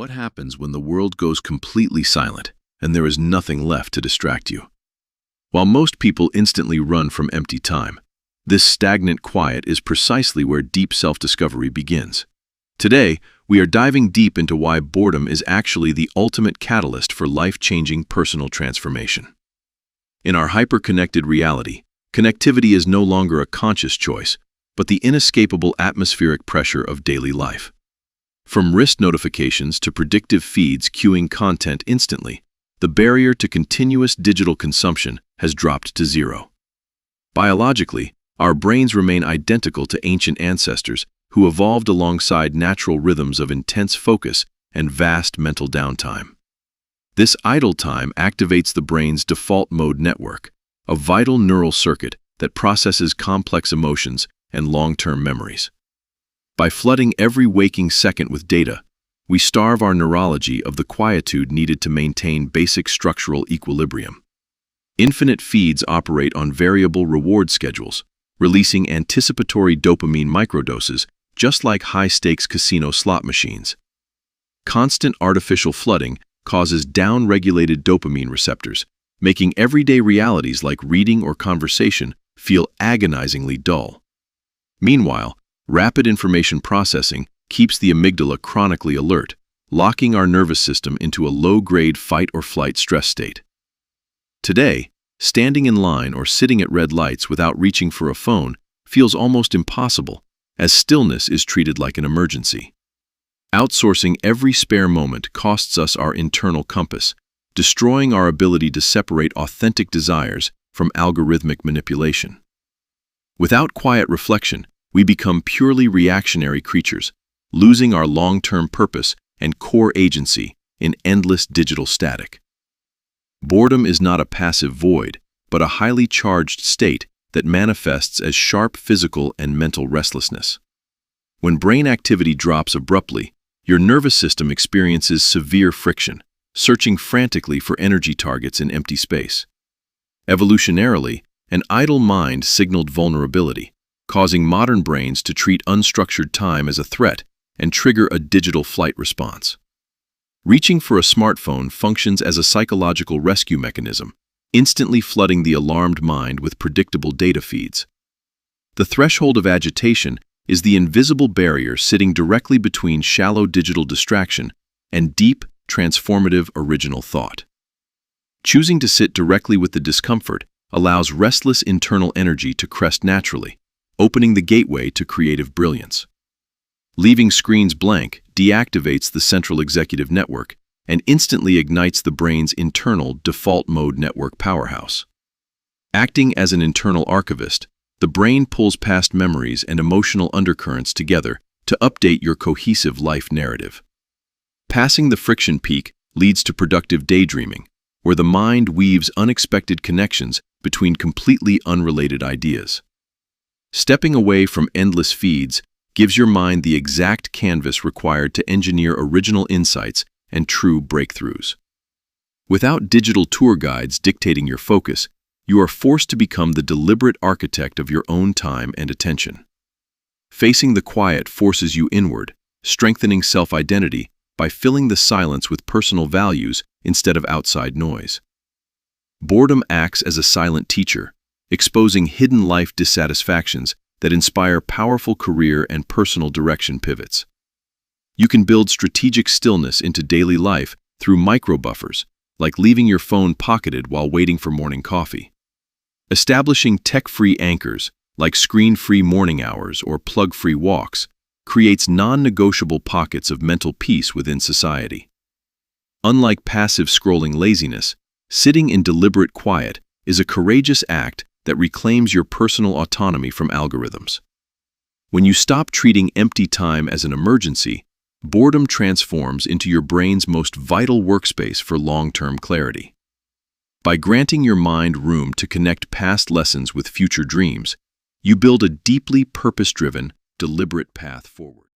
What happens when the world goes completely silent and there is nothing left to distract you? While most people instantly run from empty time, this stagnant quiet is precisely where deep self-discovery begins. Today, we are diving deep into why boredom is actually the ultimate catalyst for life-changing personal transformation. In our hyper-connected reality, connectivity is no longer a conscious choice, but the inescapable atmospheric pressure of daily life. From wrist notifications to predictive feeds queuing content instantly, the barrier to continuous digital consumption has dropped to zero. Biologically, our brains remain identical to ancient ancestors who evolved alongside natural rhythms of intense focus and vast mental downtime. This idle time activates the brain's default mode network, a vital neural circuit that processes complex emotions and long-term memories. By flooding every waking second with data, we starve our neurology of the quietude needed to maintain basic structural equilibrium. Infinite feeds operate on variable reward schedules, releasing anticipatory dopamine microdoses just like high-stakes casino slot machines. Constant artificial flooding causes downregulated dopamine receptors, making everyday realities like reading or conversation feel agonizingly dull. Meanwhile, rapid information processing keeps the amygdala chronically alert, locking our nervous system into a low-grade fight-or-flight stress state. Today, standing in line or sitting at red lights without reaching for a phone feels almost impossible, as stillness is treated like an emergency. Outsourcing every spare moment costs us our internal compass, destroying our ability to separate authentic desires from algorithmic manipulation. Without quiet reflection, we become purely reactionary creatures, losing our long-term purpose and core agency in endless digital static. Boredom is not a passive void, but a highly charged state that manifests as sharp physical and mental restlessness. When brain activity drops abruptly, your nervous system experiences severe friction, searching frantically for energy targets in empty space. Evolutionarily, an idle mind signaled vulnerability, causing modern brains to treat unstructured time as a threat and trigger a digital flight response. Reaching for a smartphone functions as a psychological rescue mechanism, instantly flooding the alarmed mind with predictable data feeds. The threshold of agitation is the invisible barrier sitting directly between shallow digital distraction and deep, transformative original thought. Choosing to sit directly with the discomfort allows restless internal energy to crest naturally, opening the gateway to creative brilliance. Leaving screens blank deactivates the central executive network and instantly ignites the brain's internal default mode network powerhouse. Acting as an internal archivist, the brain pulls past memories and emotional undercurrents together to update your cohesive life narrative. Passing the friction peak leads to productive daydreaming, where the mind weaves unexpected connections between completely unrelated ideas. Stepping away from endless feeds gives your mind the exact canvas required to engineer original insights and true breakthroughs. Without digital tour guides dictating your focus, you are forced to become the deliberate architect of your own time and attention. Facing the quiet forces you inward, strengthening self-identity by filling the silence with personal values instead of outside noise. Boredom acts as a silent teacher, exposing hidden life dissatisfactions that inspire powerful career and personal direction pivots. You can build strategic stillness into daily life through micro-buffers, like leaving your phone pocketed while waiting for morning coffee. Establishing tech-free anchors, like screen-free morning hours or plug-free walks, creates non-negotiable pockets of mental peace within society. Unlike passive scrolling laziness, sitting in deliberate quiet is a courageous act that reclaims your personal autonomy from algorithms. When you stop treating empty time as an emergency, boredom transforms into your brain's most vital workspace for long-term clarity. By granting your mind room to connect past lessons with future dreams, you build a deeply purpose-driven, deliberate path forward.